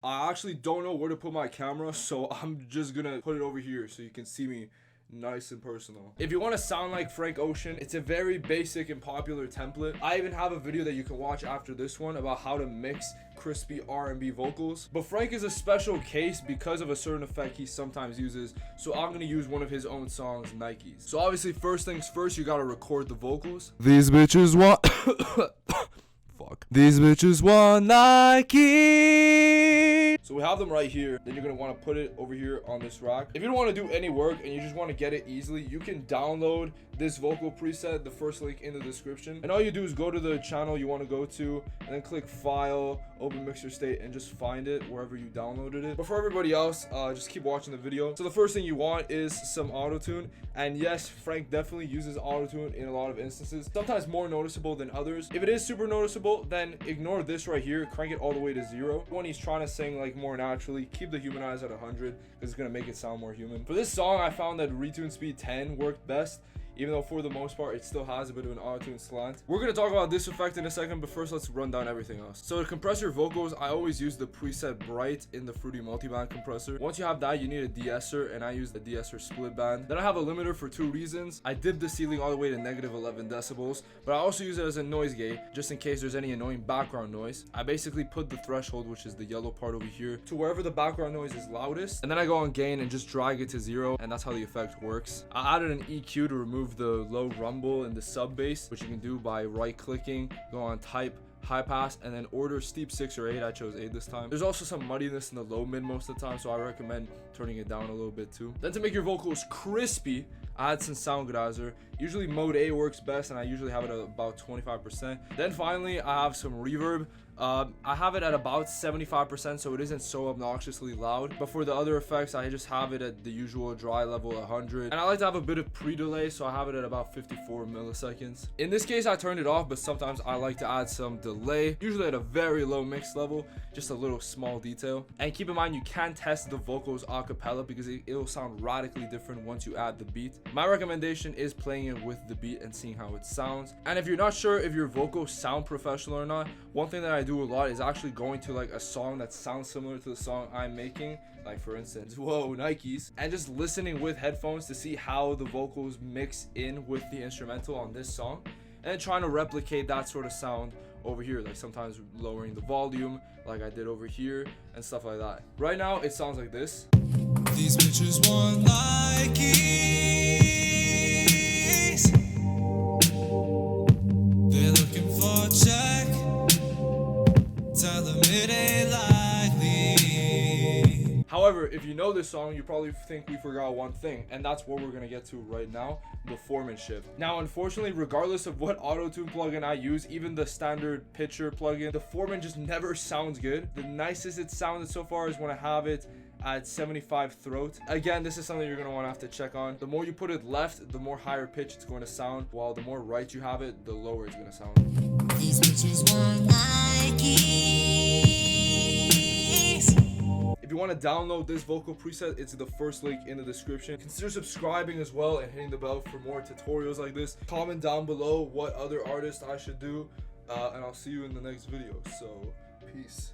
I actually don't know where to put my camera, so I'm just gonna put it over here so you can see me nice and personal. If you want to sound like Frank Ocean, it's a very basic and popular template. I even have a video that you can watch after this one about how to mix crispy R&B vocals. But Frank is a special case because of a certain effect he sometimes uses, so I'm gonna use one of his own songs, Nikes. So obviously, first things first, you gotta record the vocals. These bitches want fuck. These bitches want Nike. So we have them right here. Then you're gonna want to put it over here on this rack. If you don't want to do any work and you just want to get it easily, you can download this vocal preset, the first link in the description. And all you do is go to the channel you want to go to and then click File, Open Mixer State, and just find it wherever you downloaded it. But for everybody else, just keep watching the video. So the first thing you want is some autotune. And yes, Frank definitely uses autotune in a lot of instances, sometimes more noticeable than others. If it is super noticeable, then ignore this right here, crank it all the way to 0. When he's trying to sing like more naturally, keep the humanize at 100 because it's gonna make it sound more human. For this song, I found that retune speed 10 worked best, even though for the most part it still has a bit of an auto-tune slant. We're gonna talk about this effect in a second, but first let's run down everything else. So to compress your vocals, I always use the preset Bright in the Fruity Multiband compressor. Once you have that, you need a de-esser, and I use the de-esser split band. Then I have a limiter for 2 reasons. I dip the ceiling all the way to -11 decibels, but I also use it as a noise gate, just in case there's any annoying background noise. I basically put the threshold, which is the yellow part over here, to wherever the background noise is loudest, and then I go on gain and just drag it to 0, and that's how the effect works. I added an EQ to remove the low rumble and the sub bass, which you can do by right clicking, go on type, high pass, and then order steep 6 or 8. I chose 8 this time. There's also some muddiness in the low mid most of the time, so I recommend turning it down a little bit too. Then to make your vocals crispy, I add some sound grazer. Usually mode A works best, and I usually have it at about 25%. Then finally, I have some reverb. I have it at about 75%, so it isn't so obnoxiously loud. But for the other effects, I just have it at the usual dry level, 100. And I like to have a bit of pre-delay, so I have it at about 54 milliseconds. In this case, I turned it off, but sometimes I like to add some delay, usually at a very low mix level, just a little small detail. And keep in mind, you can test the vocals a cappella because it'll sound radically different once you add the beat. My recommendation is playing it with the beat and seeing how it sounds. And if you're not sure if your vocals sound professional or not, one thing that I do a lot is actually going to like a song that sounds similar to the song I'm making, like for instance, whoa, Nikes, and just listening with headphones to see how the vocals mix in with the instrumental on this song, and trying to replicate that sort of sound over here, like sometimes lowering the volume like I did over here and stuff like that. Right now it sounds like this. These bitches want Nikes, they're looking for a check, tell them it ain't likely. However, if you know this song, you probably think we forgot one thing, and that's what we're gonna get to right now, the Formant shift. Now, unfortunately, regardless of what auto-tune plugin I use, even the standard pitcher plugin, the Formant just never sounds good. The nicest it sounded so far is when I have it at 75 throat. Again, this is something you're going to want to have to check on. The more you put it left, the more higher pitch it's going to sound, while the more right you have it, the lower it's going to sound. These bitches want Nikes. If you want to download this vocal preset, it's the first link in the description. Consider subscribing as well and hitting the bell for more tutorials like this. Comment down below what other artists I should do, and I'll see you in the next video. So, peace.